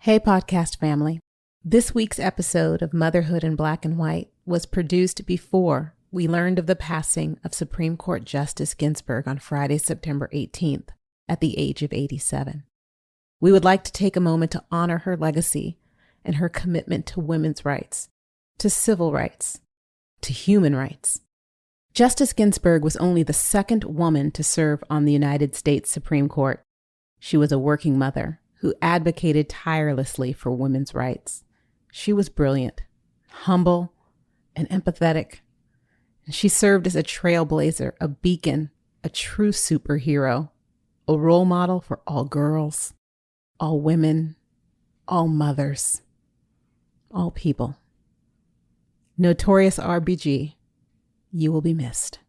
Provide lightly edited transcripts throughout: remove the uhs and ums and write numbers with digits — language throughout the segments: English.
Hey, podcast family. This week's episode of Motherhood in Black and White was produced before we learned of the passing of Supreme Court Justice Ginsburg on Friday, September 18th, at the age of 87. We would like to take a moment to honor her legacy and her commitment to women's rights, to civil rights, to human rights. Justice Ginsburg was only the second woman to serve on the United States Supreme Court. She was a working mother who advocated tirelessly for women's rights. She was brilliant, humble, and empathetic. And she served as a trailblazer, a beacon, a true superhero, a role model for all girls, all women, all mothers, all people. Notorious RBG, you will be missed.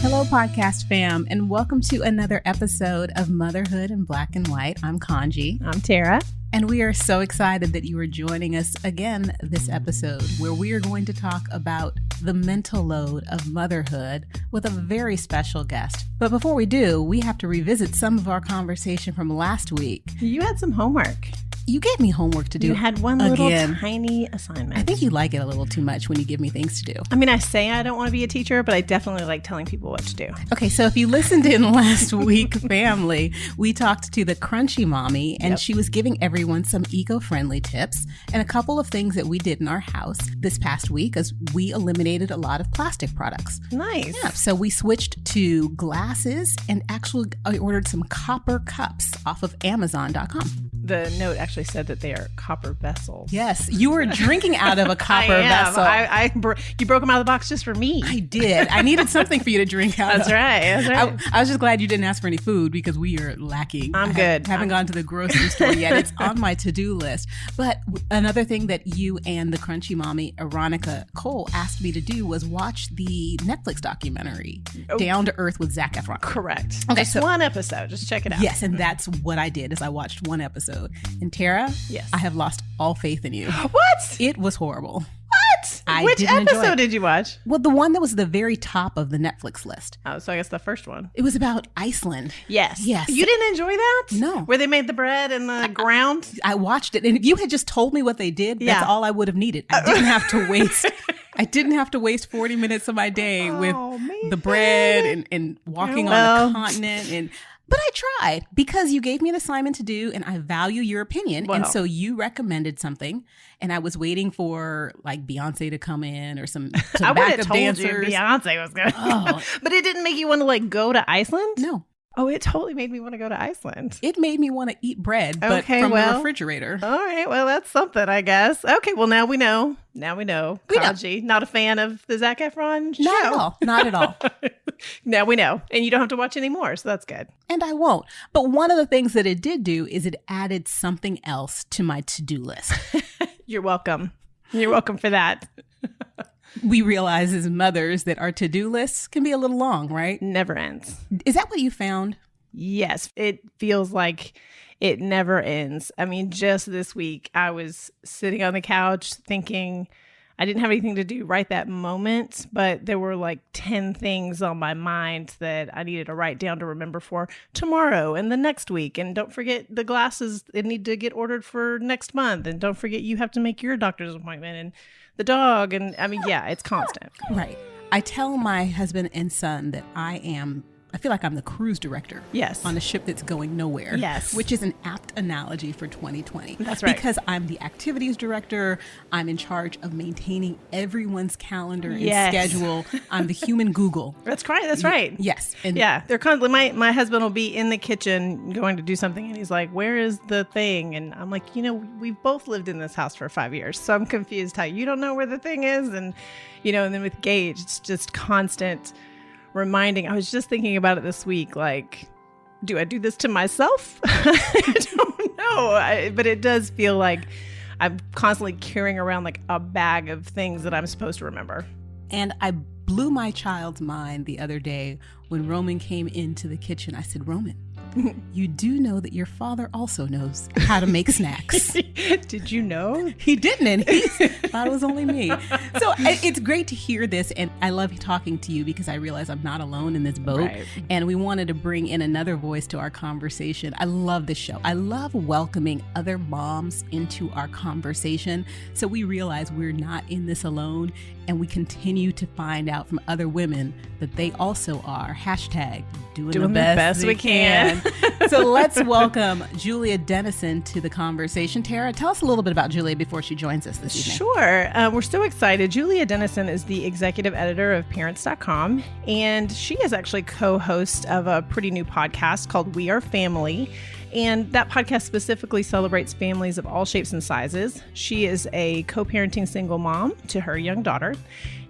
Hello, podcast fam, and welcome to another episode of Motherhood in Black and White. I'm Kaanji. I'm Tara. And we are so excited that you are joining us again this episode, where we are going to talk about the mental load of motherhood with a very special guest. But before we do, we have to revisit some of our conversation from last week. You had some homework. You gave me homework to do. You had one little tiny assignment. I think you like it a little too much when you give me things to do. I mean, I say I don't want to be a teacher, but I definitely like telling people what to do. Okay, so if you listened in last week, family, we talked to the Crunchy Mommy, and she was giving everyone some eco-friendly tips and a couple of things that we did in our house this past week as we eliminated a lot of plastic products. Nice. Yeah, so we switched to glasses and actually I ordered some copper cups off of Amazon.com. The note actually said that they are copper vessels. Yes, you were drinking out of a copper vessel. You broke them out of the box just for me. I did. I needed something for you to drink out of. That's right. I was just glad you didn't ask for any food because we are lacking. I'm good. Haven't gone to the grocery store yet. It's on my to-do list. But another thing that you and the Crunchy Mommy, Veronica Cole, asked me to do was watch the Netflix documentary, Down to Earth with Zac Efron. Correct. Okay, so one episode. Just check it out. Yes, and that's what I did is I watched one episode. And Tara, yes, I have lost all faith in you. What? It was horrible. What? Which episode did you watch? Well, the one that was the very top of the Netflix list. Oh, so I guess the first one. It was about Iceland. Yes. Yes. You didn't enjoy that? No. Where they made the bread in the ground? I watched it. And if you had just told me what they did, that's all I would have needed. I didn't have to waste 40 minutes of my day with the bread and walking on the continent. But I tried because you gave me an assignment to do and I value your opinion. Wow. And so you recommended something and I was waiting for like Beyonce to come in or some I backup told dancers. You Beyonce was good. Oh. But it didn't make you want to like go to Iceland? No. Oh, it totally made me want to go to Iceland. It made me want to eat bread, but from the refrigerator. All right. Well, that's something, I guess. Okay. Well, now we know. Kaanji, not a fan of the Zac Efron show. Not at all. Not at all. Now we know. And you don't have to watch anymore. So that's good. And I won't. But one of the things that it did do is it added something else to my to-do list. You're welcome. You're welcome for that. We realize as mothers that our to-do lists can be a little long, right? Never ends. Is that what you found? Yes. It feels like it never ends. I mean, just this week, I was sitting on the couch thinking I didn't have anything to do right that moment, but there were like 10 things on my mind that I needed to write down to remember for tomorrow and the next week. And don't forget the glasses that need to get ordered for next month. And don't forget you have to make your doctor's appointment and the dog. And I mean, yeah, it's constant. Right. I tell my husband and son that I feel like I'm the cruise director. Yes. On a ship that's going nowhere. Yes. Which is an apt analogy for 2020. That's right. Because I'm the activities director. I'm in charge of maintaining everyone's calendar and schedule. I'm the human Google. That's right. That's right. Yes. And yeah. They're constantly, my husband will be in the kitchen going to do something and he's like, where is the thing? And I'm like, we've both lived in this house for 5 years. So I'm confused how you don't know where the thing is. And, and then with Gage, it's just constant reminding. I was just thinking about it this week, like, do I do this to myself? I don't know. But it does feel like I'm constantly carrying around like a bag of things that I'm supposed to remember. And I blew my child's mind the other day when Roman came into the kitchen. I said, Roman, You do know that your father also knows how to make snacks. Did you know? He didn't, and he thought it was only me. So it's great to hear this, and I love talking to you because I realize I'm not alone in this boat, Right. and we wanted to bring in another voice to our conversation. I love this show. I love welcoming other moms into our conversation, so we realize we're not in this alone, and we continue to find out from other women that they also are #doing the best we can. So let's welcome Julia Dennison to the conversation. Tara, tell us a little bit about Julia before she joins us this evening. Sure. We're so excited. Julia Dennison is the executive editor of Parents.com, and she is actually co-host of a pretty new podcast called We Are Family. And that podcast specifically celebrates families of all shapes and sizes. She is a co-parenting single mom to her young daughter.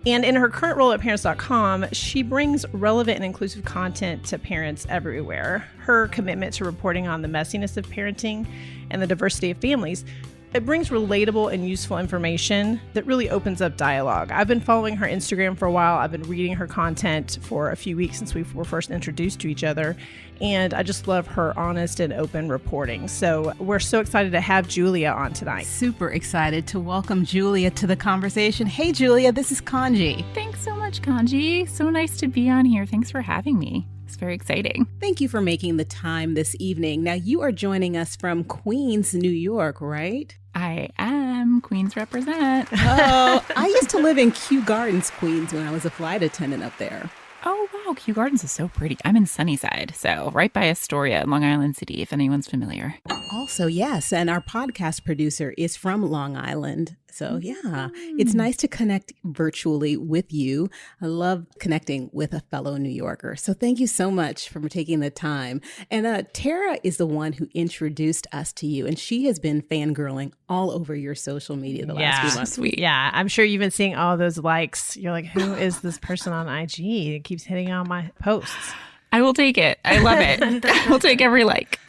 And in her current role at Parents.com, she brings relevant and inclusive content to parents everywhere. Her commitment to reporting on the messiness of parenting and the diversity of families, it brings relatable and useful information that really opens up dialogue. I've been following her Instagram for a while. I've been reading her content for a few weeks since we were first introduced to each other. And I just love her honest and open reporting. So we're so excited to have Julia on tonight. Super excited to welcome Julia to the conversation. Hey, Julia, this is Kaanji. Thanks so much, Kaanji. So nice to be on here. Thanks for having me. It's very exciting. Thank you for making the time this evening. Now, you are joining us from Queens, New York, right? I am. Queens represent. Oh, I used to live in Kew Gardens, Queens, when I was a flight attendant up there. Oh, wow. Kew Gardens is so pretty. I'm in Sunnyside, so right by Astoria in Long Island City, if anyone's familiar. Also, yes, and our podcast producer is from Long Island. So, yeah, it's nice to connect virtually with you. I love connecting with a fellow New Yorker. So thank you so much for taking the time. And Tara is the one who introduced us to you, and she has been fangirling all over your social media the last few months. Sweet. Yeah, I'm sure you've been seeing all those likes. You're like, who is this person on IG? It keeps hitting on my posts. I will take it. I love it. I'll take every like.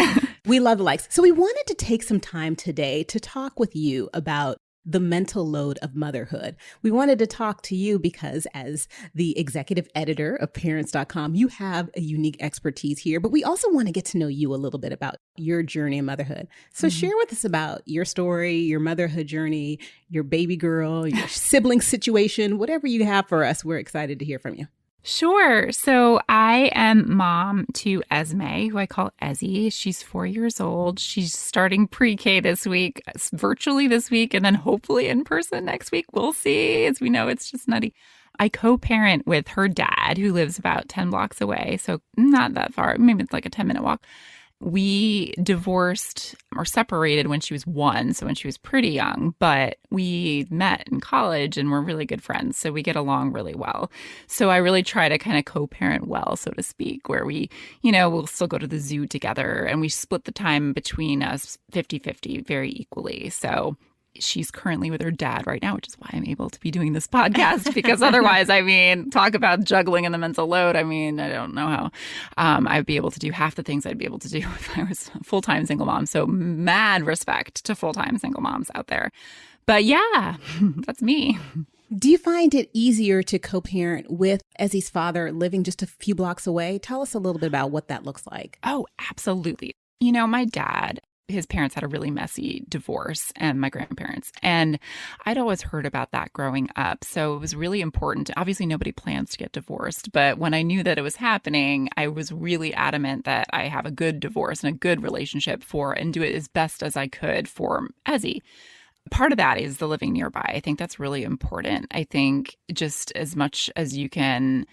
We love likes. So we wanted to take some time today to talk with you about the mental load of motherhood. We wanted to talk to you because as the executive editor of Parents.com, you have a unique expertise here, but we also want to get to know you a little bit about your journey in motherhood. So share with us about your story, your motherhood journey, your baby girl, your sibling situation, whatever you have for us. We're excited to hear from you. Sure. So I am mom to Esme, who I call Ezzy. She's 4 years old. She's starting pre-K this week, virtually this week, and then hopefully in person next week. We'll see. As we know, it's just nutty. I co-parent with her dad, who lives about 10 blocks away. So not that far. Maybe it's like a 10-minute walk. We divorced or separated when she was 1, so when she was pretty young, but we met in college and we're really good friends, so we get along really well. So I really try to kind of co-parent well, so to speak, where we, we'll still go to the zoo together and we split the time between us 50-50 very equally. So she's currently with her dad right now, which is why I'm able to be doing this podcast, because otherwise, talk about juggling and the mental load. I don't know how I'd be able to do half the things I'd be able to do if I was a full-time single mom. So mad respect to full-time single moms out there. But yeah, that's me. Do you find it easier to co-parent with Ezzy's father living just a few blocks away? Tell us a little bit about what that looks like. Oh, absolutely. My dad, his parents had a really messy divorce, and my grandparents. And I'd always heard about that growing up. So it was really important. Obviously, nobody plans to get divorced. But when I knew that it was happening, I was really adamant that I have a good divorce and a good relationship and do it as best as I could for Ezzy. Part of that is the living nearby. I think that's really important. I think just as much as you can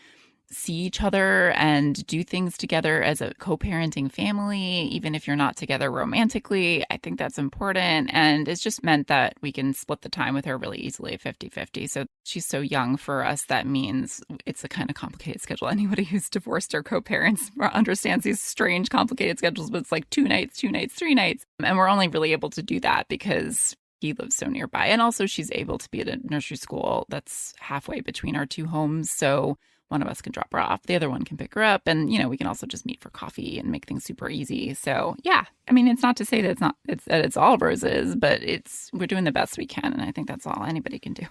see each other and do things together as a co-parenting family, even if you're not together romantically, I think that's important. And it's just meant that we can split the time with her really easily, 50-50. So she's so young for us. That means it's a kind of complicated schedule. Anybody who's divorced or co-parents understands these strange, complicated schedules, but it's like 2 nights, 3 nights. And we're only really able to do that because he lives so nearby. And also she's able to be at a nursery school that's halfway between our 2 homes. So one of us can drop her off, the other one can pick her up, and we can also just meet for coffee and make things super easy. So yeah, it's not to say that it's all roses, but we're doing the best we can, and I think that's all anybody can do.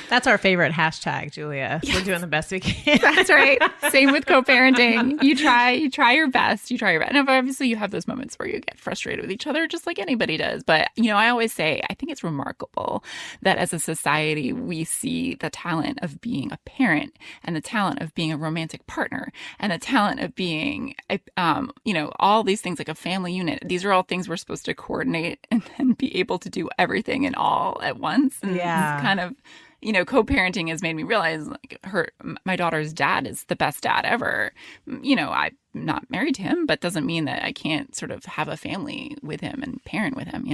That's our favorite hashtag, Julia. We're doing the best we can. That's right. Same with co-parenting. You try your best. And obviously you have those moments where you get frustrated with each other, just like anybody does. But, I always say, I think it's remarkable that as a society, we see the talent of being a parent and the talent of being a romantic partner and the talent of being, all these things like a family unit. These are all things we're supposed to coordinate and then be able to do everything and all at once. And it's kind of, co-parenting has made me realize like my daughter's dad is the best dad ever. I'm not married to him, but doesn't mean that I can't sort of have a family with him and parent with him,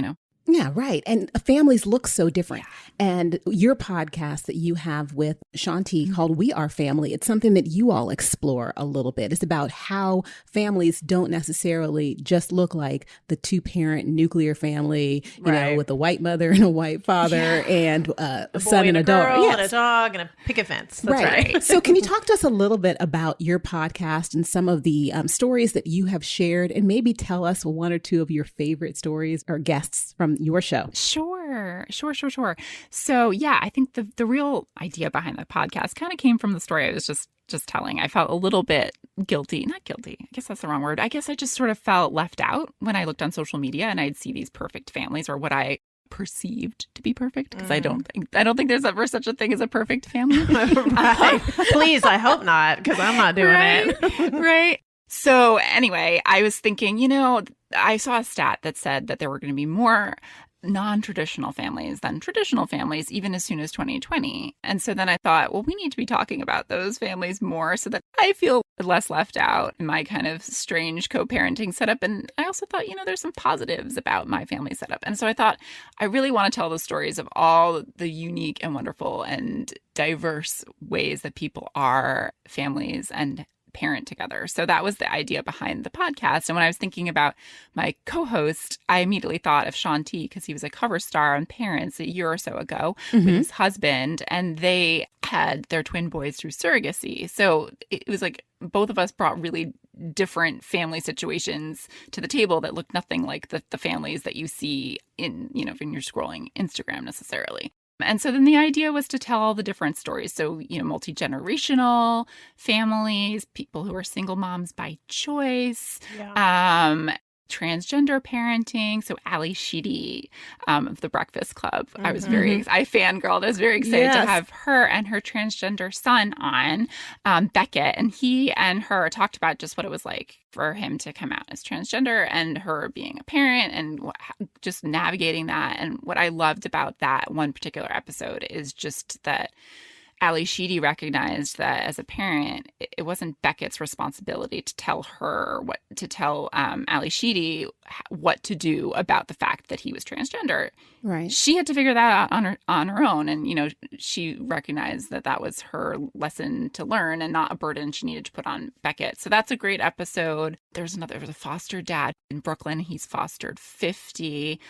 Yeah, right. And families look so different. And your podcast that you have with Shanti called We Are Family, it's something that you all explore a little bit. It's about how families don't necessarily just look like the two-parent nuclear family, you know, with a white mother and a white father and a son and a girl and a dog and a picket fence. That's right. So can you talk to us a little bit about your podcast and some of the stories that you have shared, and maybe tell us one or two of your favorite stories or guests from your show? Sure. So I think the real idea behind the podcast kind of came from the story I was just telling. I felt a little bit not guilty. I guess that's the wrong word. I guess I just sort of felt left out when I looked on social media and I'd see these perfect families, or what I perceived to be perfect, because I don't think there's ever such a thing as a perfect family. Right. Please, I hope not, because I'm not doing it. Right. So anyway, I was thinking, I saw a stat that said that there were going to be more non-traditional families than traditional families, even as soon as 2020. And so then I thought, well, we need to be talking about those families more so that I feel less left out in my kind of strange co-parenting setup. And I also thought, there's some positives about my family setup. And so I thought, I really want to tell the stories of all the unique and wonderful and diverse ways that people are families and parent together. So that was the idea behind the podcast. And when I was thinking about my co-host, I immediately thought of Shanti, because he was a cover star on Parents a year or so ago with his husband, and they had their twin boys through surrogacy. So it was like both of us brought really different family situations to the table that looked nothing like the families that you see in, when you're scrolling Instagram necessarily. And so then the idea was to tell all the different stories. So, multi-generational families, people who are single moms by choice, transgender parenting. So Ali Sheedy of the Breakfast Club, I was I fangirled. I was very excited to have her and her transgender son on, Beckett. And he and her talked about just what it was like for him to come out as transgender and her being a parent and just navigating that. And what I loved about that one particular episode is just that Ali Sheedy recognized that as a parent, it wasn't Beckett's responsibility to tell Ali Sheedy what to do about the fact that he was transgender. Right. She had to figure that out on her own. And, she recognized that was her lesson to learn and not a burden she needed to put on Beckett. So that's a great episode. There was a foster dad in Brooklyn. He's fostered 50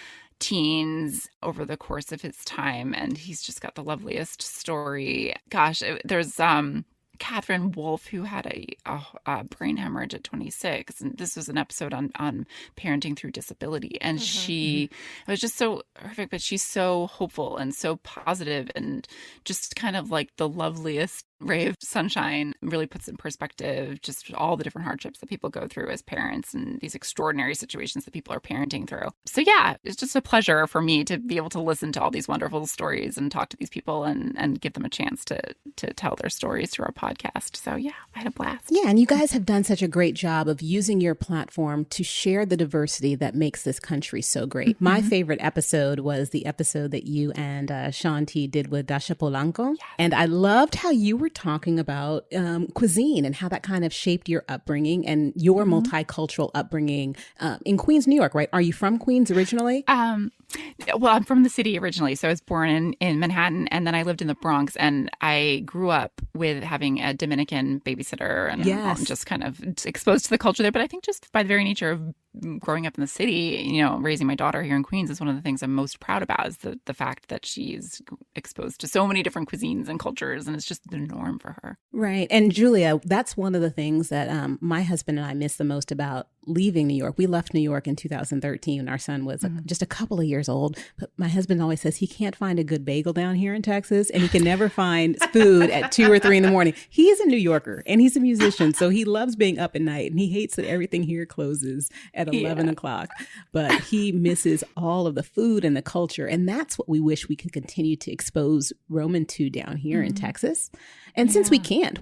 teens over the course of his time, and he's just got the loveliest story. Gosh, there's Catherine Wolfe, who had a brain hemorrhage at 26, and this was an episode on parenting through disability, and it was just so perfect. But she's so hopeful and so positive, and just kind of like the loveliest ray of sunshine. Really puts in perspective just all the different hardships that people go through as parents and these extraordinary situations that people are parenting through. So it's just a pleasure for me to be able to listen to all these wonderful stories and talk to these people and give them a chance to tell their stories through our podcast. So I had a blast. Yeah, and you guys have done such a great job of using your platform to share the diversity that makes this country so great. My favorite episode was the episode that you and Shanti did with Dasha Polanco. Yes. And I loved how you were talking about cuisine and how that kind of shaped your upbringing and your multicultural upbringing in Queens, New York, right? Are you from Queens originally? Well, I'm from the city originally. So I was born in Manhattan, and then I lived in the Bronx, and I grew up with having a Dominican babysitter and just kind of exposed to the culture there. But I think just by the very nature of growing up in the city, raising my daughter here in Queens is one of the things I'm most proud about, is the fact that she's exposed to so many different cuisines and cultures, and it's just the norm for her. Right. And Julia, that's one of the things that my husband and I miss the most about leaving New York. We left New York in 2013 when our son was just a couple of years old. But my husband always says he can't find a good bagel down here in Texas, and he can never find food at 2 or 3 in the morning. He's a New Yorker and he's a musician, so he loves being up at night, and he hates that everything here closes at 11 o'clock. But he misses all of the food and the culture, and that's what we wish we could continue to expose Roman to down here in Texas. And since we can't,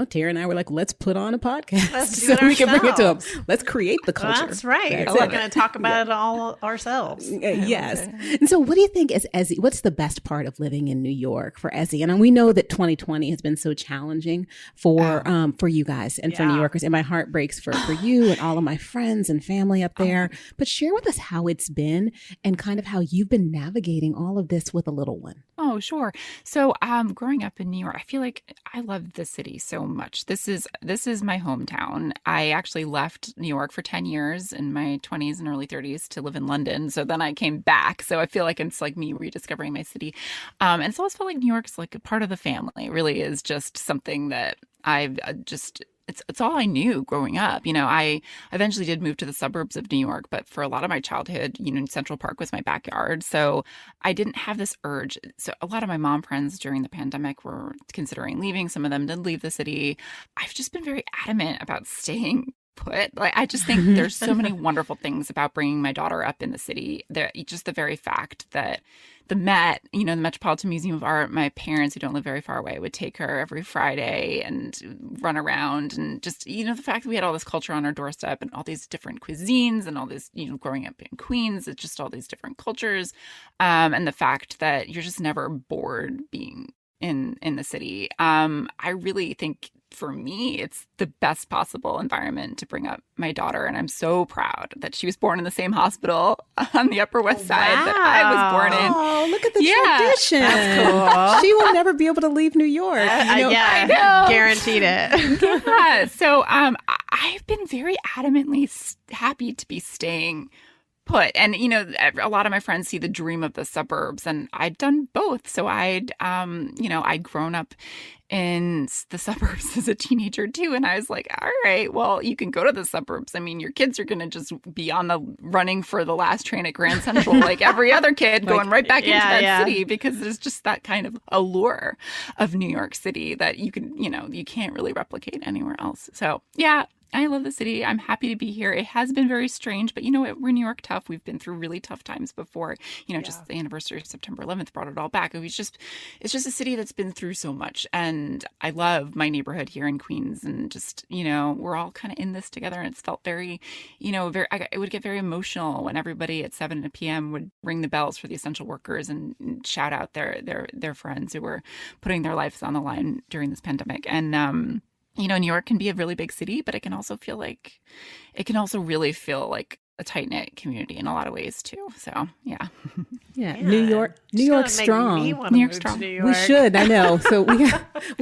Tara and I were like, let's put on a podcast so we can bring it to them. Let's create the culture. That's right. We're going to talk about it all ourselves. Yes. And so what do you think is Ezzy? What's the best part of living in New York for Ezzy? And we know that 2020 has been so challenging for you guys and for New Yorkers. And my heart breaks for you and all of my friends and family up there. But share with us how it's been and kind of how you've been navigating all of this with a little one. Oh, sure. So growing up in New York, I feel like I love the city so much. This is my hometown. I actually left New York for 10 years in my 20s and early 30s to live in London. So then I came back. So I feel like it's like me rediscovering my city. And so I always felt like New York's like a part of the family. It really is just something that I've just... It's all I knew growing up. I eventually did move to the suburbs of New York, but for a lot of my childhood, Central Park was my backyard. So I didn't have this urge. So a lot of my mom friends during the pandemic were considering leaving. Some of them did leave the city. I've just been very adamant about staying put. Like, I just think there's so many wonderful things about bringing my daughter up in the city. Just the very fact that the Met, the Metropolitan Museum of Art, my parents who don't live very far away would take her every Friday and run around, and just, the fact that we had all this culture on our doorstep and all these different cuisines and all this, growing up in Queens, it's just all these different cultures. And the fact that you're just never bored being in the city. I really think for me, it's the best possible environment to bring up my daughter. And I'm so proud that she was born in the same hospital on the Upper West Side that I was born in. Oh, look at the tradition. That's cool. She will never be able to leave New York. I know. Guaranteed it. Yeah. So I've been very adamantly happy to be staying put. And, a lot of my friends see the dream of the suburbs, and I'd done both. So I'd grown up in the suburbs as a teenager too. And I was like, all right, well, you can go to the suburbs. I mean, your kids are going to just be on the running for the last train at Grand Central, like every other kid going right back into that city, because there's just that kind of allure of New York City that you can, you can't really replicate anywhere else. So yeah, I love the city. I'm happy to be here. It has been very strange, but we're New York tough. We've been through really tough times before. Just the anniversary of September 11th brought it all back. It's just a city that's been through so much. And I love my neighborhood here in Queens, and just, we're all kind of in this together. And it's felt very, it would get very emotional when everybody at 7 p.m. would ring the bells for the essential workers and shout out their friends who were putting their lives on the line during this pandemic. And, New York can be a really big city, but it can also really feel like a tight-knit community in a lot of ways too. So yeah. New York strong. New York strong. We should. I know. So we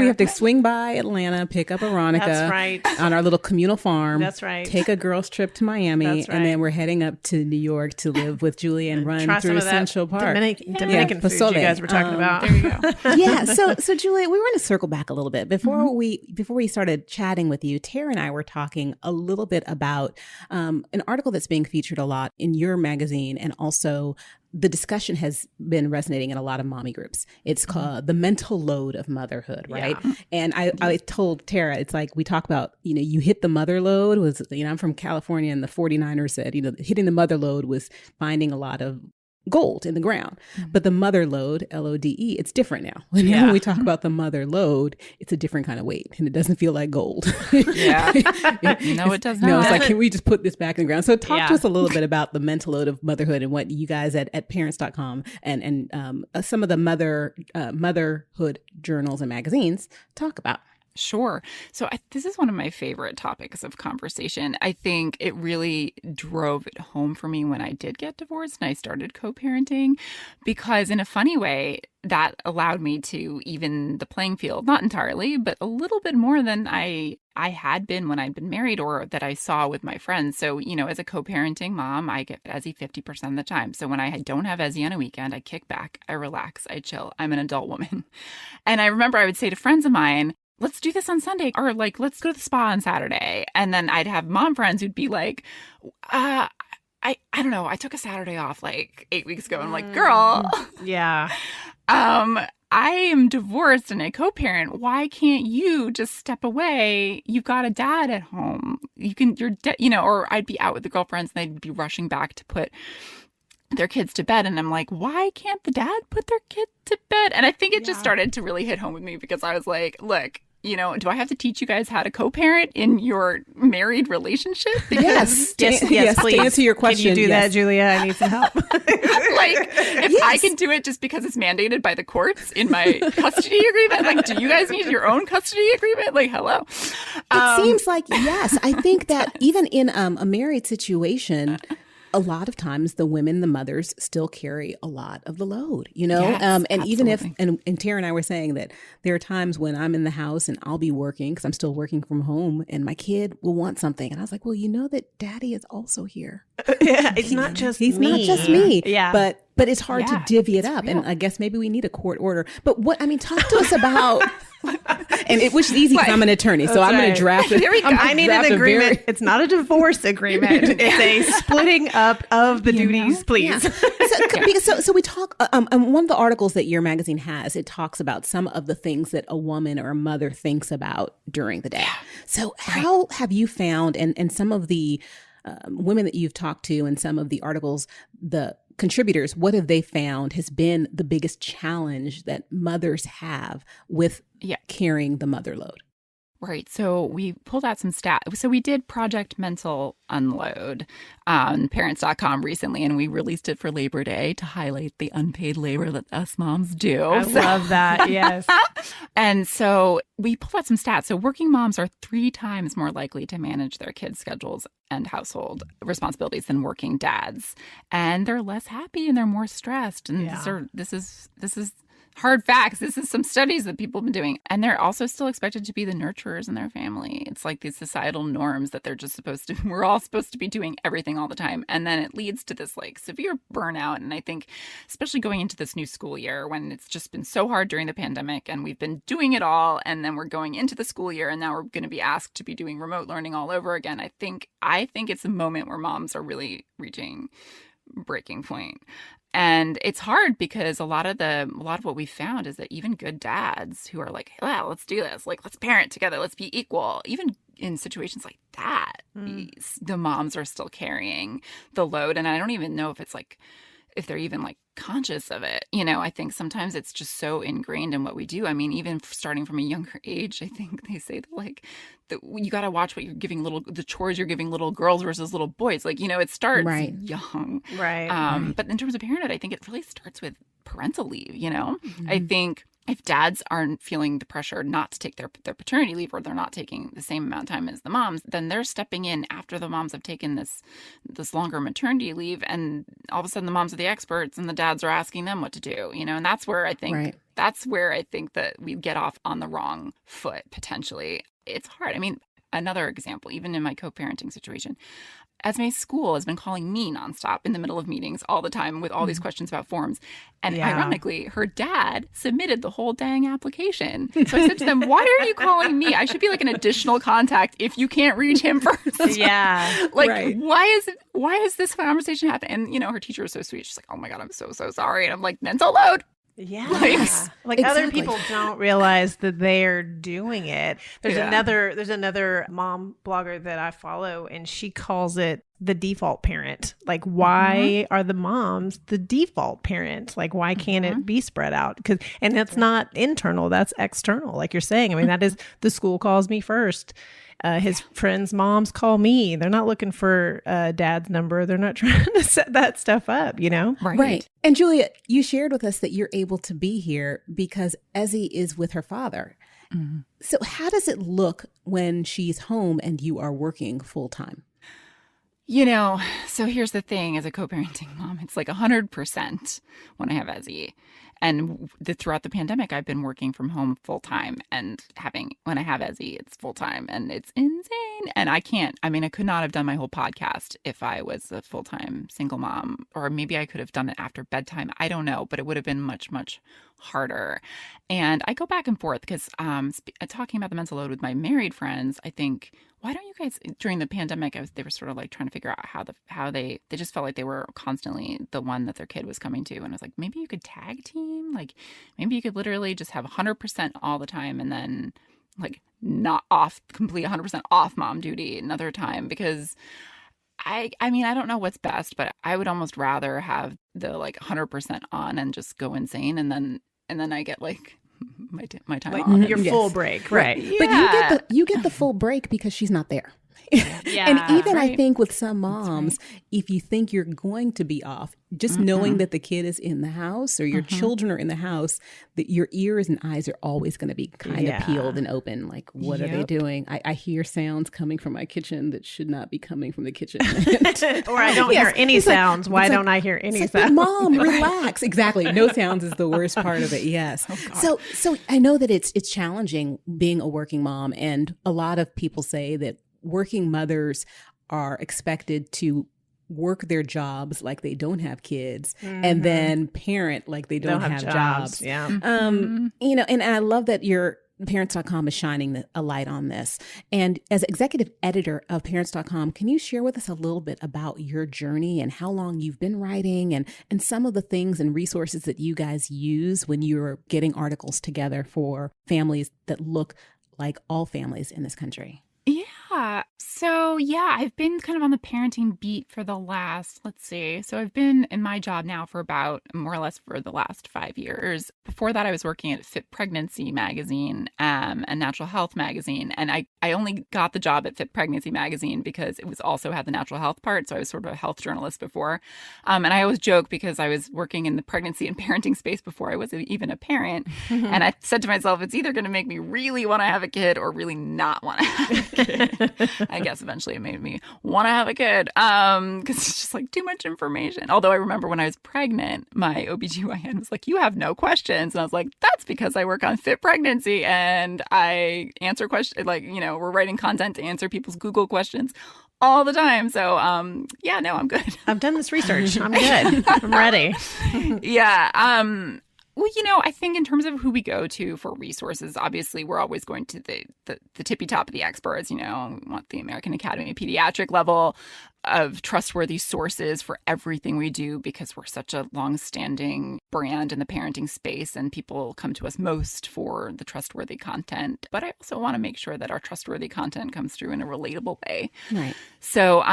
have to swing by Atlanta, pick up Veronica. That's right. On our little communal farm. That's right. Take a girl's trip to Miami. That's right. And then we're heading up to New York to live with Julia and run through Central Park. Dominican food you guys were talking about. There you go. Yeah. So Julia, we want to circle back a little bit. Before we started chatting with you, Tara and I were talking a little bit about an article that's being featured a lot in your magazine, and also the discussion has been resonating in a lot of mommy groups. It's called The Mental Load of Motherhood, right? Yeah. And I told Tara, it's like we talk about, you hit the mother load was, I'm from California, and the 49ers said, hitting the mother load was finding a lot of gold in the ground. But the mother load, LODE, it's different now. When we talk about the mother load, it's a different kind of weight, and it doesn't feel like gold. Yeah. No, it does not. No, it's like, can we just put this back in the ground? So talk to us a little bit about the mental load of motherhood and what you guys at parents.com and some of the motherhood journals and magazines talk about. Sure. So this is one of my favorite topics of conversation. I think it really drove it home for me when I did get divorced and I started co-parenting, because in a funny way, that allowed me to even the playing field, not entirely, but a little bit more than I had been when I'd been married, or that I saw with my friends. So, as a co-parenting mom, I get Ezzy 50% of the time. So when I don't have Ezzy on a weekend, I kick back, I relax, I chill. I'm an adult woman. And I remember I would say to friends of mine, let's do this on Sunday, or like, let's go to the spa on Saturday. And then I'd have mom friends who'd be like, I don't know. I took a Saturday off like 8 weeks ago. I'm like, girl, Yeah. I am divorced and a co-parent. Why can't you just step away? You've got a dad at home. Or I'd be out with the girlfriends and they'd be rushing back to put their kids to bed. And I'm like, why can't the dad put their kid to bed? And I think it just started to really hit home with me because I was like, look, do I have to teach you guys how to co-parent in your married relationship? Yes, Yes, please. To answer your question, can you do that, Julia? I need some help. If I can do it just because it's mandated by the courts in my custody agreement, like, do you guys need your own custody agreement? Like, hello. It seems like, yes. I think that even in a married situation, a lot of times the women, the mothers, still carry a lot of the load, Yes, and absolutely. Even if, and Tara and I were saying that there are times when I'm in the house and I'll be working because I'm still working from home and my kid will want something. And I was like, well, that daddy is also here. Yeah, it's not just He's me. not just me. Yeah. But it's hard to divvy it up. Real. And I guess maybe we need a court order. But talk to us about, which is easy because I'm an attorney. So I'm going to draft it. Here we go. I need an agreement. It's not a divorce agreement. It's a splitting up of the duties, please. Yeah. So we talk, one of the articles that your magazine has, it talks about some of the things that a woman or a mother thinks about during the day. So how have you found, and some of the women that you've talked to and some of the articles, the contributors, what have they found has been the biggest challenge that mothers have with carrying the mother load? Right. So we pulled out some stats. So we did Project Mental Unload on parents.com recently, and we released it for Labor Day to highlight the unpaid labor that us moms do. I love that. Yes. And so we pulled out some stats. So working moms are 3 times more likely to manage their kids' schedules and household responsibilities than working dads. And they're less happy and they're more stressed. And this is hard facts. This is some studies that people have been doing. And they're also still expected to be the nurturers in their family. It's like these societal norms that they're just we're all supposed to be doing everything all the time. And then it leads to this like severe burnout. And I think especially going into this new school year when it's just been so hard during the pandemic and we've been doing it all. And then we're going into the school year and now we're going to be asked to be doing remote learning all over again. I think it's a moment where moms are really reaching breaking point. And it's hard because a lot of what we found is that even good dads who are like, well, let's do this, like, let's parent together, let's be equal, even in situations like that, the moms are still carrying the load. And I don't even know if they're even like conscious of it. I think sometimes it's just so ingrained in what we do. I mean, even starting from a younger age, I think they say that you got to watch what you're giving the chores you're giving little girls versus little boys. Like, it starts young. Right. But in terms of parenthood, I think it really starts with parental leave. I think if dads aren't feeling the pressure not to take their paternity leave, or they're not taking the same amount of time as the moms, then they're stepping in after the moms have taken this longer maternity leave, and all of a sudden the moms are the experts and the dads are asking them what to do, and that's where I think that we get off on the wrong foot potentially. It's hard. I mean, another example, even in my co-parenting situation, Esme's school has been calling me nonstop in the middle of meetings all the time with all these questions about forms. And ironically, her dad submitted the whole dang application. So I said to them, why are you calling me? I should be like an additional contact if you can't reach him first. Yeah. Why is this conversation happening? And, her teacher was so sweet. She's like, oh my God, I'm so sorry. And I'm like, mental load. Yeah. Exactly. Other people don't realize that they're doing it. There's another mom blogger that I follow, and she calls it the default parent. Like, why are the moms the default parent? Like, why can't it be spread out? And that's not internal, that's external. Like you're saying, I mean, that is the school calls me first. His friends' moms call me. They're not looking for dad's number. They're not trying to set that stuff up, Right. And Julia, you shared with us that you're able to be here because Ezzy is with her father. Mm-hmm. So how does it look when she's home and you are working full time? So here's the thing, as a co-parenting mom, it's like 100% when I have Ezzy. throughout the pandemic, I've been working from home full time and when I have Ezzy, it's full time and it's insane. And I could not have done my whole podcast if I was a full time single mom, or maybe I could have done it after bedtime. I don't know, but it would have been much, much harder. And I go back and forth because talking about the mental load with my married friends, I think, why don't you guys, during the pandemic, they were sort of like trying to figure out how they just felt like they were constantly the one that their kid was coming to. And I was like, maybe you could tag team, like maybe you could literally just have 100% all the time and then like not off, complete 100% off mom duty another time, because I mean, I don't know what's best, but I would almost rather have the like 100% on and just go insane. And then I get like my time like off. Your full break. Right. Yeah. But you get the full break because she's not there. Yeah, and even right. I think with some moms, if you think you're going to be off, just knowing that the kid is in the house or your children are in the house, that your ears and eyes are always going to be kind of peeled and open. Like, what are they doing? I hear sounds coming from my kitchen that should not be coming from the kitchen. Or I don't hear any sounds. Why don't I hear any sounds? Mom, relax. Exactly. No sounds is the worst part of it. Yes. So I know that it's challenging being a working mom. And a lot of people say that working mothers are expected to work their jobs like they don't have kids and then parent like they don't have jobs. Yeah. You know, and I love that your Parents.com is shining a light on this. And as executive editor of Parents.com, can you share with us a little bit about your journey and how long you've been writing and some of the things and resources that you guys use when you're getting articles together for families that look like all families in this country? Yeah. So I've been kind of on the parenting beat for the last, so I've been in my job now for about more or less for the last 5 years. Before that, I was working at Fit Pregnancy magazine, and Natural Health magazine. And I only got the job at Fit Pregnancy magazine because it was also had the natural health part. So I was sort of a health journalist before. And I always joke because I was working in the pregnancy and parenting space before I was even a parent. And I said to myself, it's either going to make me really want to have a kid or really not want to have a kid. I guess eventually it made me want to have a kid because it's just like too much information. Although I remember when I was pregnant, my OBGYN was like, you have no questions. And I was like, that's because I work on Fit Pregnancy and I answer questions, like, we're writing content to answer people's Google questions all the time. So, I'm good. I've done this research. I'm good. I'm ready. Yeah. Well, I think in terms of who we go to for resources, obviously we're always going to the tippy top of the experts. We want the American Academy of Pediatric level of trustworthy sources for everything we do because we're such a long-standing brand in the parenting space and people come to us most for the trustworthy content. But I also want to make sure that our trustworthy content comes through in a relatable way. Right. So,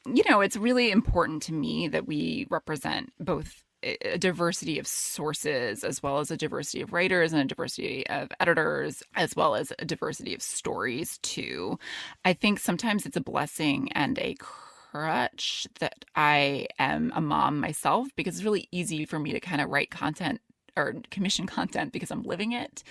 it's really important to me that we represent both a diversity of sources as well as a diversity of writers and a diversity of editors as well as a diversity of stories too. I think sometimes it's a blessing and a crutch that I am a mom myself because it's really easy for me to kind of write content or commission content because I'm living it.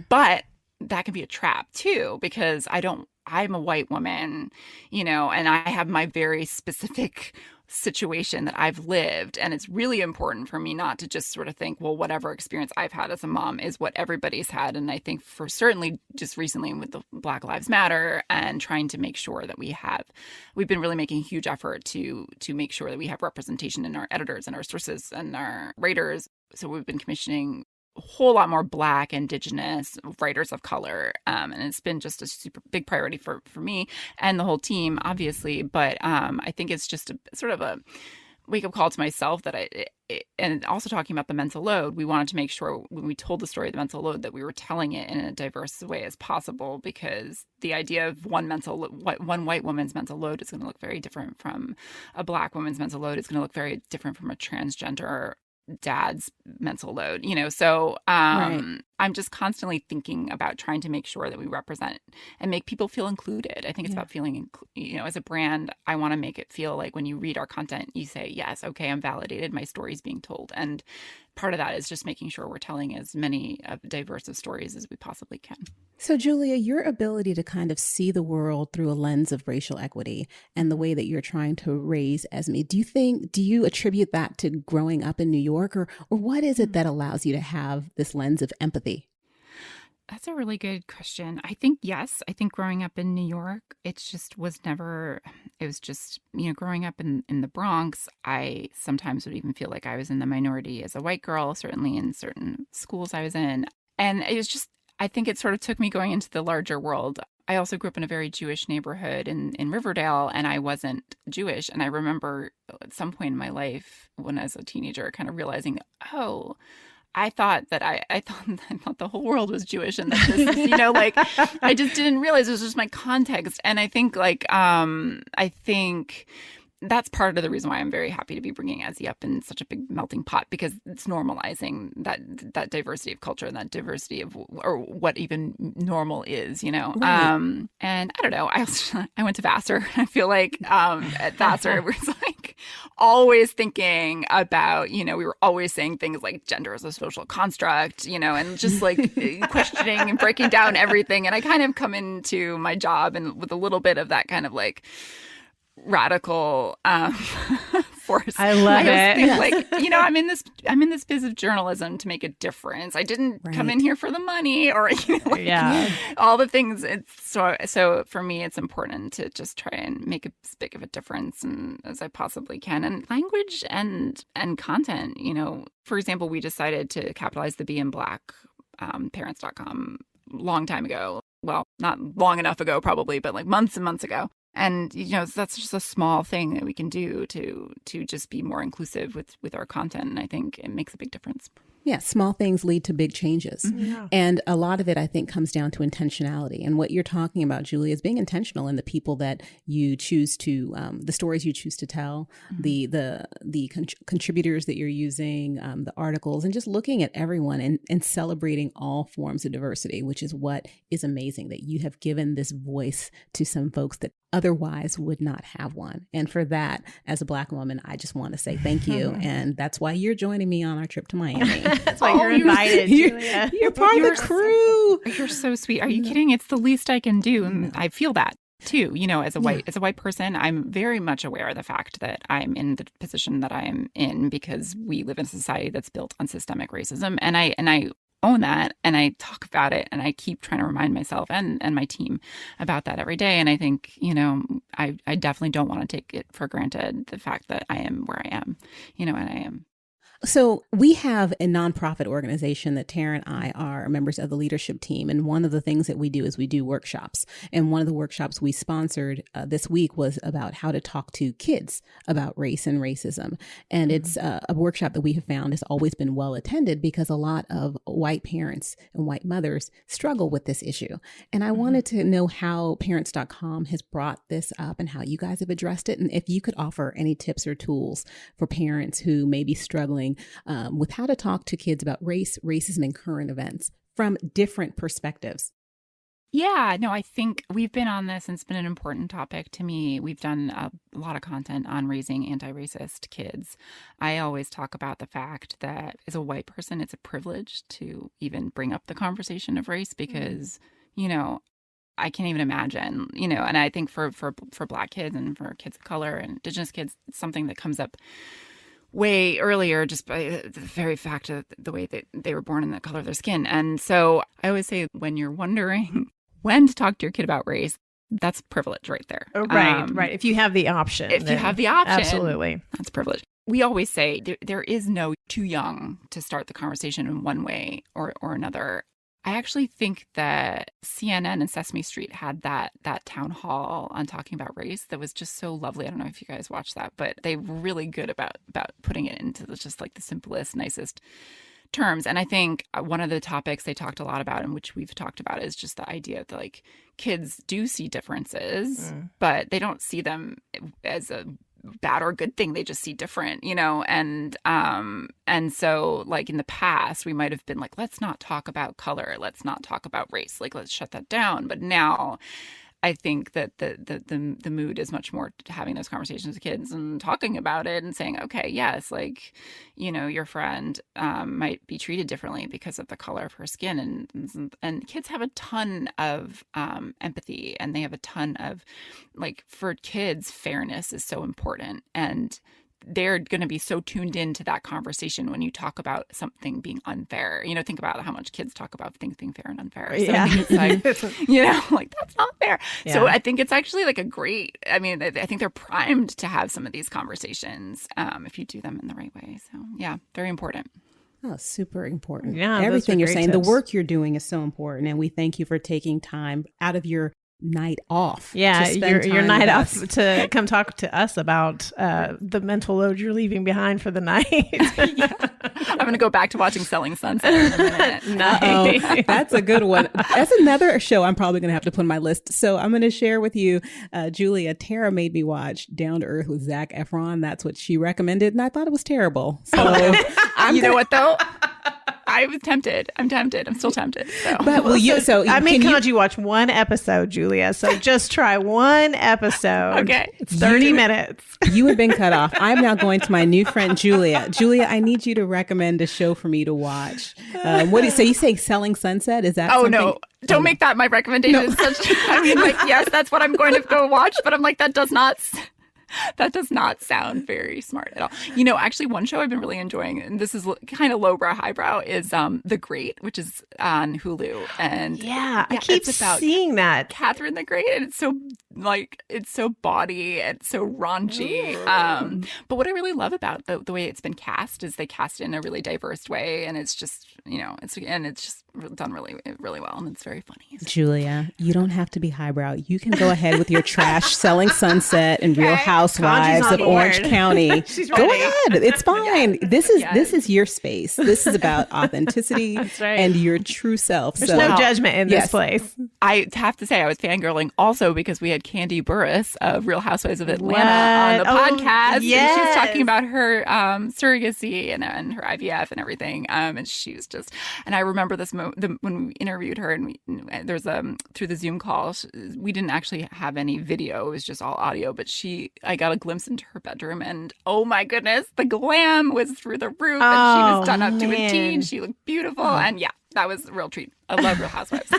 But that can be a trap too because I'm a white woman, and I have my very specific situation that I've lived. And it's really important for me not to just sort of think, well, whatever experience I've had as a mom is what everybody's had. And I think for certainly just recently with the Black Lives Matter and trying to make sure that we've been really making a huge effort to make sure that we have representation in our editors and our sources and our writers. So we've been commissioning a whole lot more Black, Indigenous writers of color. And it's been just a super big priority for me and the whole team, obviously. But I think it's just a sort of a wake-up call to myself that and also talking about the mental load, we wanted to make sure when we told the story of the mental load that we were telling it in a diverse way as possible because the idea of one white woman's mental load is going to look very different from a Black woman's mental load. It's going to look very different from a transgender dad's mental load, so Right. I'm just constantly thinking about trying to make sure that we represent and make people feel included. I think it's about feeling, as a brand, I want to make it feel like when you read our content, you say, yes, okay, I'm validated. My story's being told. And part of that is just making sure we're telling as many diverse of stories as we possibly can. So, Julia, your ability to kind of see the world through a lens of racial equity and the way that you're trying to raise Esme, do you attribute that to growing up in New York, or what is it that allows you to have this lens of empathy? That's a really good question. I think, yes, I think growing up in New York, it was just, growing up in the Bronx, I sometimes would even feel like I was in the minority as a white girl, certainly in certain schools I was in. And it was just, I think it sort of took me going into the larger world. I also grew up in a very Jewish neighborhood in Riverdale, and I wasn't Jewish. And I remember at some point in my life when I was a teenager kind of realizing, oh, I thought I thought the whole world was Jewish, and that this is, I just didn't realize it was just my context. And I think that's part of the reason why I'm very happy to be bringing Ezzy up in such a big melting pot, because it's normalizing that diversity of culture and that diversity of, or what even normal is, Right. And I don't know. I went to Vassar. I feel like at Vassar it was like always thinking about, we were always saying things like gender is a social construct, and just like questioning and breaking down everything. And I kind of come into my job and with a little bit of that kind of like radical force. I love it. I'm in this biz of journalism to make a difference. I didn't come in here for the money or all the things. So for me, it's important to just try and make as big of a difference as I possibly can. And language and content. For example, we decided to capitalize the B in Black parents.com long time ago. Well, not long enough ago, probably, but like months and months ago. And, that's just a small thing that we can do to just be more inclusive with our content. And I think it makes a big difference. Yeah, small things lead to big changes. Mm-hmm. Yeah. And a lot of it, I think, comes down to intentionality. And what you're talking about, Julie, is being intentional in the people that you choose to, the stories you choose to tell, mm-hmm. the contributors that you're using, the articles, and just looking at everyone and celebrating all forms of diversity, which is what is amazing, that you have given this voice to some folks that otherwise would not have one. And for that, as a Black woman, I just want to say thank you. And that's why you're joining me on our trip to Miami. That's why you're invited, Julia. You're part of the crew. You're so sweet. Are you kidding? It's the least I can do. And I feel that too. As a white person, I'm very much aware of the fact that I'm in the position that I am in because we live in a society that's built on systemic racism. And I own that, and I talk about it, and I keep trying to remind myself and my team about that every day. And I think, I definitely don't want to take it for granted, the fact that I am where I am, and I am. So we have a nonprofit organization that Tara and I are members of the leadership team. And one of the things that we do is we do workshops. And one of the workshops we sponsored this week was about how to talk to kids about race and racism. And it's a workshop that we have found has always been well attended because a lot of white parents and white mothers struggle with this issue. And I wanted to know how parents.com has brought this up and how you guys have addressed it. And if you could offer any tips or tools for parents who may be struggling with how to talk to kids about race, racism, and current events from different perspectives. Yeah, no, I think we've been on this and it's been an important topic to me. We've done a lot of content on raising anti-racist kids. I always talk about the fact that as a white person, it's a privilege to even bring up the conversation of race because, I can't even imagine, and I think for Black kids and for kids of color and Indigenous kids, it's something that comes up way earlier just by the very fact of the way that they were born and the color of their skin. And so I always say when you're wondering when to talk to your kid about race, that's privilege right there. Oh, right. If you have the option. Absolutely. That's privilege. We always say there is no too young to start the conversation in one way or another. I actually think that CNN and Sesame Street had that town hall on talking about race that was just so lovely. I don't know if you guys watched that, but they were really good about putting it into just like the simplest, nicest terms. And I think one of the topics they talked a lot about, and which we've talked about, is just the idea that like kids do see differences, but they don't see them as a bad or good thing. They just see different, and so like in the past we might have been like, let's not talk about color, let's not talk about race, like let's shut that down. But now I think that the mood is much more to having those conversations with kids and talking about it and saying, okay, yes, like, your friend might be treated differently because of the color of her skin, and kids have a ton of empathy, and they have a ton of, like, for kids, fairness is so important, and they're going to be so tuned into that conversation when you talk about something being unfair. Think about how much kids talk about things being fair and unfair. So Yeah. I think it's like, like, that's not fair. Yeah. So I think it's actually like I think they're primed to have some of these conversations if you do them in the right way. So yeah, very important. Oh, super important. Yeah, everything you're saying, tips. the work you're doing is so important. And we thank you for taking time out of your night off. Yeah, your night off us. to come talk to us about the mental load you're leaving behind for the night. Yeah. I'm going to go back to watching Selling Sunset in a minute. Nice. That's a good one. That's another show I'm probably going to have to put on my list. So I'm going to share with you, Julia, Tara made me watch Down to Earth with Zac Efron. That's what she recommended, and I thought it was terrible. So know what though? I was tempted. I'm tempted. I'm still tempted. So. But I made Kaanji watch one episode, Julia. So just try one episode. Okay. It's 30 minutes. You have been cut off. I'm now going to my new friend, Julia. Julia, I need you to recommend a show for me to watch. So you say Selling Sunset? Is that something? No. Don't make that my recommendation. No. Yes, that's what I'm going to go watch. But I'm like, that does not sound very smart at all. Actually, one show I've been really enjoying, and this is kind of lowbrow, highbrow, is The Great, which is on Hulu. And I keep seeing that. Catherine the Great, and it's so baughty and so raunchy. But what I really love about the way it's been cast is they cast it in a really diverse way, and it's just it's just done really, really well, and it's very funny. So. Julia, you don't have to be highbrow. You can go ahead with your trash Selling Sunset and Real Housewives of Orange County. She's go ready. ahead. It's fine. This is your space. This is about authenticity and your true self. There's no judgment in this place. I have to say I was fangirling also because we had Candy Burris of Real Housewives of Atlanta on the podcast. Yes. And she was talking about her surrogacy and her IVF and everything. And she was just, and I remember this moment when we interviewed her, and there's through the Zoom call, we didn't actually have any video. It was just all audio, but I got a glimpse into her bedroom, and oh my goodness, the glam was through the roof, and she was done up to a T, and she looked beautiful. And yeah, that was a real treat. I love Real Housewives.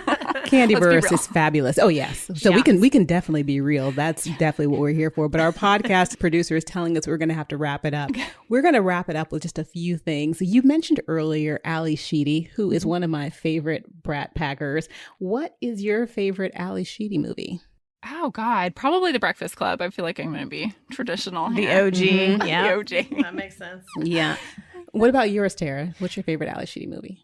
Candy Burris is fabulous. Oh yes. So we can definitely be real. That's definitely what we're here for. But our podcast producer is telling us we're going to have to wrap it up. We're going to wrap it up with just a few things. You mentioned earlier Ali Sheedy, who is one of my favorite Brat Packers. What is your favorite Ali Sheedy movie? Oh God, probably The Breakfast Club. I feel like I'm going to be traditional. The here. OG. Mm-hmm. Yeah. The OG. That makes sense. Yeah. What about yours, Tara? What's your favorite Ali Sheedy movie?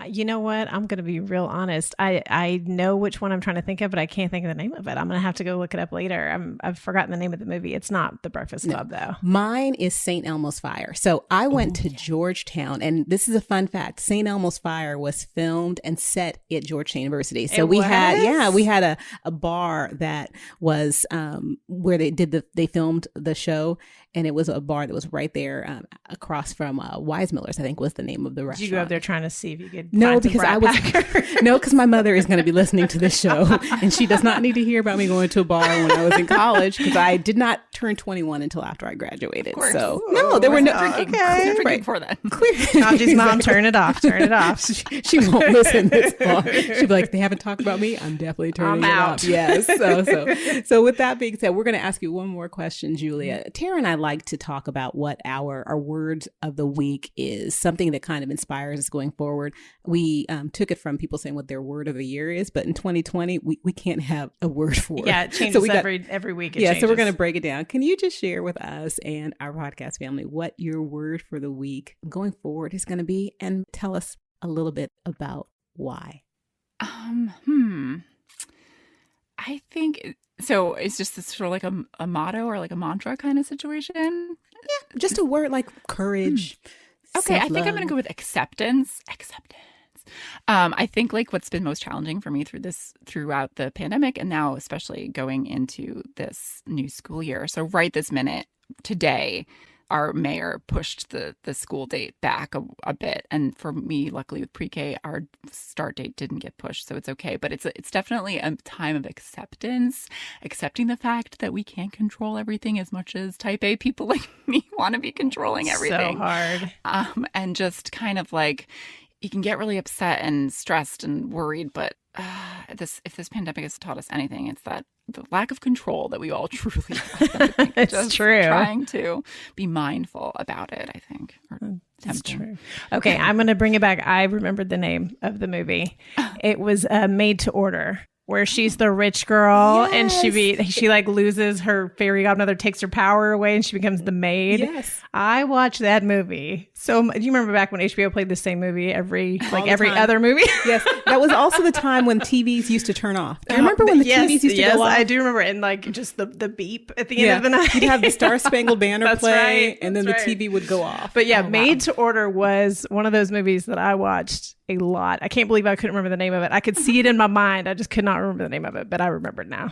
You know what? I'm going to be real honest. I know which one I'm trying to think of, but I can't think of the name of it. I'm going to have to go look it up later. I've forgotten the name of the movie. It's not The Breakfast Club, though. Mine is St. Elmo's Fire. So I went to Georgetown, and this is a fun fact. St. Elmo's Fire was filmed and set at Georgetown University. So we had a bar that was where they filmed the show. And it was a bar that was right there across from Weissmiller's, I think was the name of the restaurant. Did you go up there trying to see if you could No, find some because because my mother is going to be listening to this show, and she does not need to hear about me going to a bar when I was in college, because I did not turn 21 until after I graduated. So no, there were no drinking. Okay. Drinking for that. Kaanji's mom, turn it off. Turn it off. She won't listen this far. She'll be like, they haven't talked about me. I'm definitely turning it off. Yes. So with that being said, we're going to ask you one more question, Julia. Tara and I like to talk about what our word of the week is, something that kind of inspires us going forward. We took it from people saying what their word of the year is, but in 2020, we can't have a word for it. Yeah, it changes every week. So we're going to break it down. Can you just share with us and our podcast family what your word for the week going forward is going to be, and tell us a little bit about why? I think so. It's just this sort of like a motto or like a mantra kind of situation. Yeah, just a word like courage. Okay, I think I'm going to go with acceptance. I think like what's been most challenging for me throughout the pandemic, and now especially going into this new school year. So right this minute, today, our mayor pushed the school date back a bit. And for me, luckily with pre-K, our start date didn't get pushed. So it's okay. But it's definitely a time of acceptance, accepting the fact that we can't control everything as much as type A people like me want to be controlling everything. So hard. And just kind of like, you can get really upset and stressed and worried, but if this pandemic has taught us anything, it's that the lack of control that we all truly have. It's just true. Trying to be mindful about it, I think. That's true. Okay, I'm going to bring it back. I remembered the name of the movie. It was Made to Order, where she's the rich girl and she like loses her fairy godmother, takes her power away, and she becomes the maid. Yes. I watched that movie. So do you remember back when HBO played the same movie every other movie? Yes. That was also the time when TVs used to turn off. I remember when the TVs used to go off. I do remember. And like just the beep at the end of the night. You'd have the Star Spangled Banner play, right. and then the TV would go off. But yeah, Made to Order was one of those movies that I watched a lot. I can't believe I couldn't remember the name of it. I could see it in my mind. I just could not remember the name of it, but I remember it now.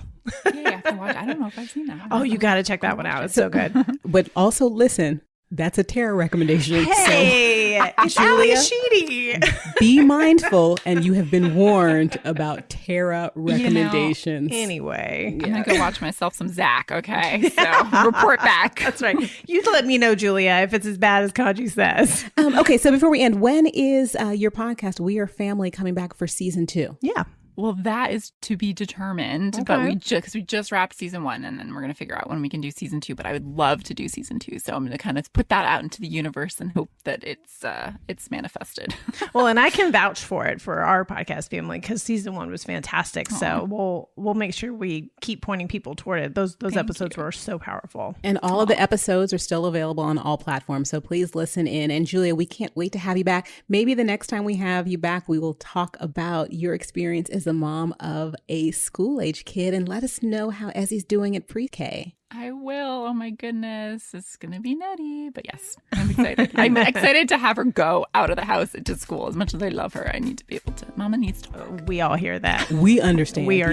Yeah, I don't know if I've seen that. Oh, you got to check that one out. It's so good. But also listen, that's a Tara recommendation. Hey, it's Ali Sheedy. Be mindful, and you have been warned about Tara recommendations. Anyway, I'm going to go watch myself some Zach, okay? So report back. That's right. You let me know, Julia, if it's as bad as Kaanji says. Okay, so before we end, when is your podcast, We Are Family, coming back for season 2? Yeah. Well, that is to be determined, Okay. but we just wrapped season 1, and then we're going to figure out when we can do season 2. But I would love to do season 2, so I'm going to kind of put that out into the universe and hope that it's manifested. Well, and I can vouch for it for our podcast family because season 1 was fantastic. Aww. So we'll make sure we keep pointing people toward it. Those episodes were so powerful, and all of the episodes are still available on all platforms. So please listen in. And Julia, we can't wait to have you back. Maybe the next time we have you back, we will talk about your experience as the mom of a school-age kid, and let us know how Ezzy's doing at pre-K. I will. Oh my goodness. It's going to be nutty. But yes, I'm excited. I'm excited to have her go out of the house to school. As much as I love her, I need to be able to. Mama needs to talk. We all hear that. We understand. We are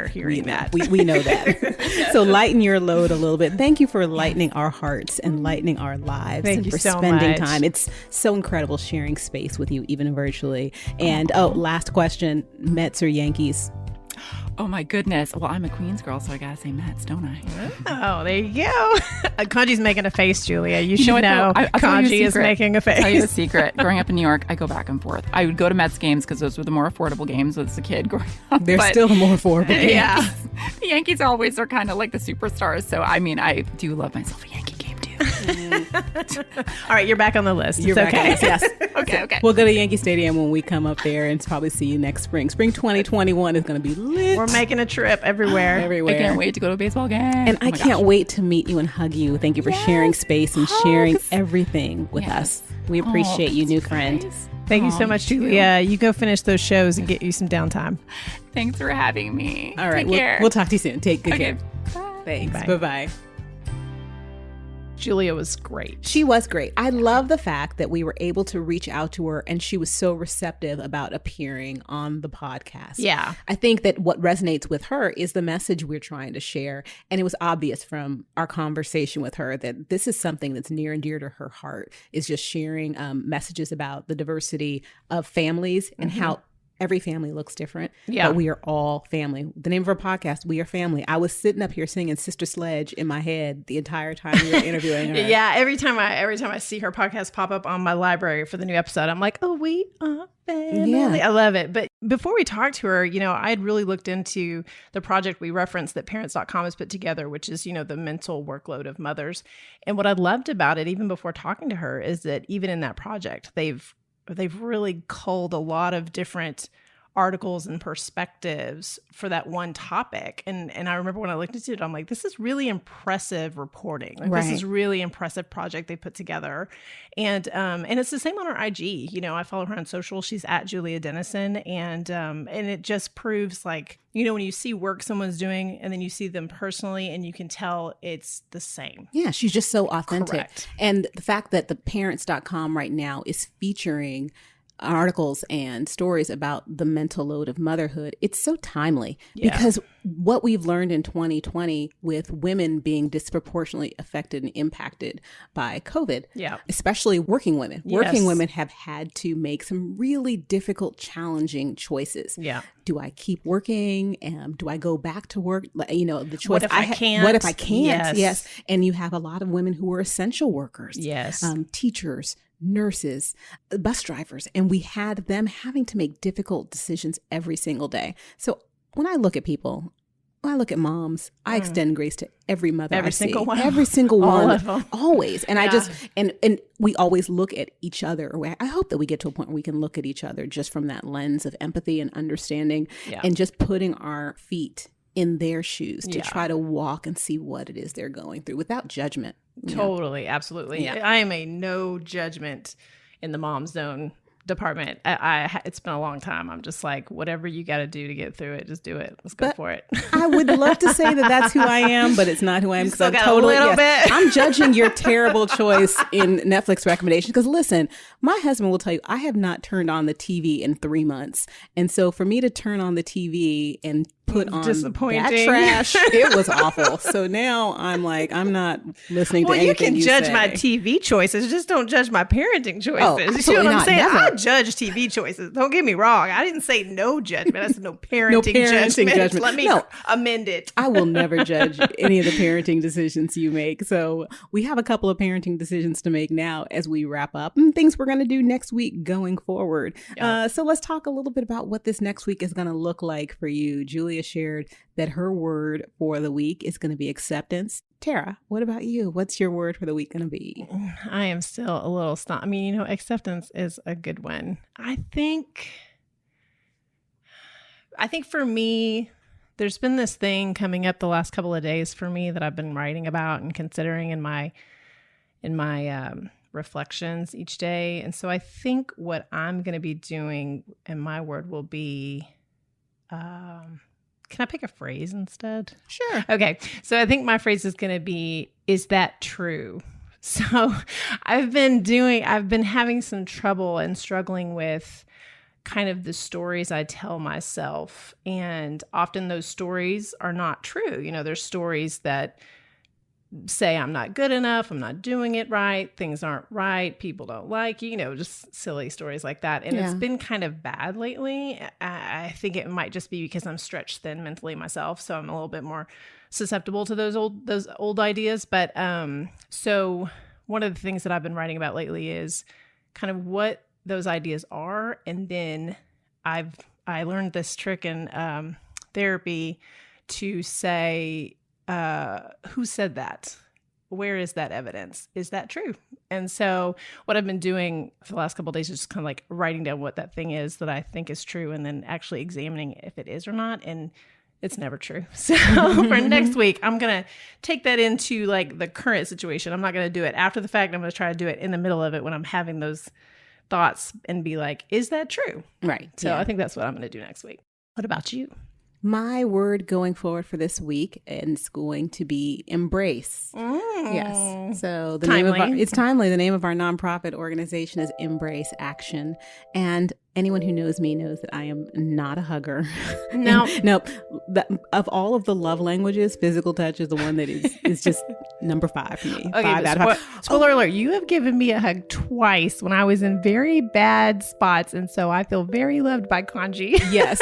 hearing that. We know that. Yes. So lighten your load a little bit. Thank you for lightening our hearts and lightening our lives. Thank and you for so spending much. time. It's so incredible sharing space with you, even virtually. And last question, Mets or Yankees? Oh my goodness. Well, I'm a Queens girl, so I gotta say Mets, don't I? Oh, there you go. Kaanji's making a face, Julia. You should what, know. I'll tell you a Kaanji is secret. making a face. I'll tell you a secret. Growing up in New York, I go back and forth. I would go to Mets games because those were the more affordable games as a kid growing up. They're still more affordable games. Yeah. The Yankees always are kind of like the superstars. So, I mean, I do love myself a Yankee game too. All right, you're back on the list. You're it's back okay. on the list, yes. Okay. We'll go to Yankee Stadium when we come up there and probably see you next spring. Spring 2021 is going to be lit. We're making a trip everywhere. Everywhere. I can't wait to go to a baseball game. And I can't wait to meet you and hug you. Thank you for sharing space and sharing everything with us. We appreciate you, new friend. Thank you so much, Julia. You go finish those shows and get you some downtime. Thanks for having me. All right. Take care. We'll talk to you soon. Take good care. Bye. Thanks. Bye. Bye-bye. Julia was great. She was great. I love the fact that we were able to reach out to her and she was so receptive about appearing on the podcast. Yeah. I think that what resonates with her is the message we're trying to share. And it was obvious from our conversation with her that this is something that's near and dear to her heart, is just sharing messages about the diversity of families and how every family looks different, but we are all family. The name of our podcast, We Are Family. I was sitting up here singing Sister Sledge in my head the entire time we were interviewing her. Yeah, every time I see her podcast pop up on my library for the new episode, I'm like, oh, we are family. Yeah. I love it. But before we talked to her, I had really looked into the project we referenced that parents.com has put together, which is, the mental workload of mothers. And what I loved about it, even before talking to her, is that even in that project, they've really culled a lot of different articles and perspectives for that one topic. And I remember when I looked into it, I'm like, this is really impressive reporting. This is really impressive project they put together. And it's the same on her IG. I follow her on social. She's at Julia Dennison. And it just proves when you see work someone's doing and then you see them personally and you can tell it's the same. Yeah, she's just so authentic. Correct. And the fact that the parents.com right now is featuring articles and stories about the mental load of motherhood, it's so timely because what we've learned in 2020 with women being disproportionately affected and impacted by COVID, especially working women. Working women have had to make some really difficult, challenging choices. Do I keep working? Do I go back to work? You know, the choice. What if I can't? What if I can't? Yes. And you have a lot of women who are essential workers. Teachers, nurses, bus drivers, and we had them having to make difficult decisions every single day. So when I look at people, when I look at moms, I extend grace to every mother I see. Every single one. All of them. Always. And I just, and we always look at each other. I hope that we get to a point where we can look at each other just from that lens of empathy and understanding and just putting our feet in their shoes to try to walk and see what it is they're going through without judgment. Totally. Absolutely. I am a no judgment in the mom zone department. It's been a long time. I'm just like, whatever you got to do to get through it, just do it. Let's go for it. I would love to say that that's who I am, but it's not who I am. Still got a little bit. I'm judging your terrible choice in Netflix recommendations. Because listen, my husband will tell you, I have not turned on the TV in 3 months. And so for me to turn on the TV and put on that trash, it was awful. So now I'm like, I'm not listening to anything you say. Judge my TV choices, just don't judge my parenting choices. Oh, you see what I'm saying? Never. I judge TV choices. Don't get me wrong. I didn't say no judgment. I said no parenting judgment. Let me amend it. I will never judge any of the parenting decisions you make. So we have a couple of parenting decisions to make now as we wrap up and things we're going to do next week going forward. So let's talk a little bit about what this next week is going to look like for you. Julia shared that her word for the week is going to be acceptance. Tara, what about you? What's your word for the week going to be? I am still a little stunned. I mean, acceptance is a good one. I think for me, there's been this thing coming up the last couple of days for me that I've been writing about and considering in my reflections each day. And so I think what I'm going to be doing, and my word will be, can I pick a phrase instead? Sure. Okay. So I think my phrase is going to be, is that true? So I've been having some trouble and struggling with kind of the stories I tell myself. And often those stories are not true. There's stories that say I'm not good enough, I'm not doing it right, things aren't right, people don't like you, just silly stories like that. And it's been kind of bad lately. I think it might just be because I'm stretched thin mentally myself, so I'm a little bit more susceptible to those old ideas. But so one of the things that I've been writing about lately is kind of what those ideas are, and then I learned this trick in therapy to say, who said that? Where is that evidence? Is that true? And so what I've been doing for the last couple of days is just kind of like writing down what that thing is that I think is true, and then actually examining if it is or not. And it's never true. So for next week, I'm going to take that into like the current situation. I'm not going to do it after the fact. I'm going to try to do it in the middle of it when I'm having those thoughts and be like, is that true? Right. So I think that's what I'm going to do next week. What about you? My word going forward for this week is going to be embrace. Yes. So it's timely. The name of our nonprofit organization is Embrace Action. And anyone who knows me knows that I am not a hugger. No. Of all of the love languages, physical touch is the one that is just number 5 for me. Okay, 5 out of 5. Spoiler alert, you have given me a hug twice when I was in very bad spots. And so I feel very loved by Kaanji. Yes.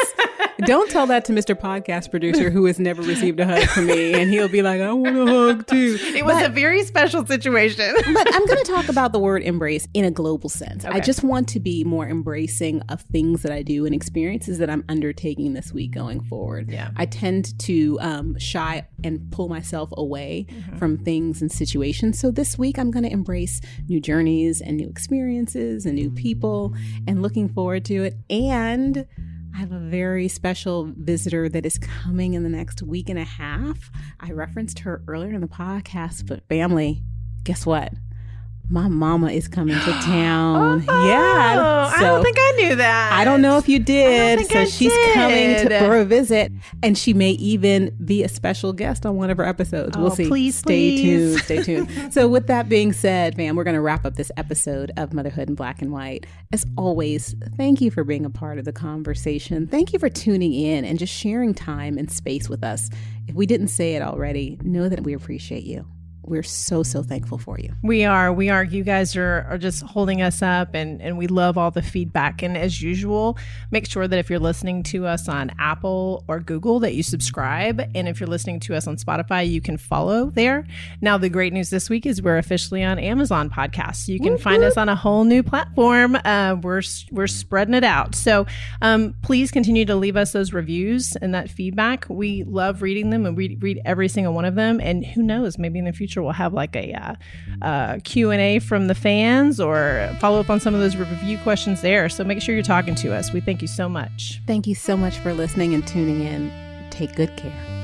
Don't tell that to Mr. Podcast Producer who has never received a hug from me, and he'll be like, I want a hug too. It was a very special situation. But I'm going to talk about the word embrace in a global sense. Okay. I just want to be more embracing of things that I do and experiences that I'm undertaking this week going forward. Yeah. I tend to shy and pull myself away from things and situations. So this week I'm going to embrace new journeys and new experiences and new people, and looking forward to it. And I have a very special visitor that is coming in the next week and a half. I referenced her earlier in the podcast, but family, guess what? my mama is coming to town. Oh, Yeah. I don't think I knew that. I don't know if you did. So she's coming for a visit, and she may even be a special guest on one of her episodes. We'll see. Please, Stay tuned. So with that being said, fam, we're going to wrap up this episode of Motherhood in Black and White. As always, thank you for being a part of the conversation. Thank you for tuning in and just sharing time and space with us. If we didn't say it already, know that we appreciate you. We're so thankful for you. We are. You guys are just holding us up, and we love all the feedback. And as usual, make sure that if you're listening to us on Apple or Google that you subscribe. And if you're listening to us on Spotify, you can follow there. Now, the great news this week is we're officially on Amazon Podcasts. You can find us on a whole new platform. We're spreading it out. So please continue to leave us those reviews and that feedback. We love reading them, and we read every single one of them. And who knows, maybe in the future we'll have like a Q&A from the fans, or follow up on some of those review questions there. So make sure you're talking to us. We thank you so much. Thank you so much for listening and tuning in. Take good care.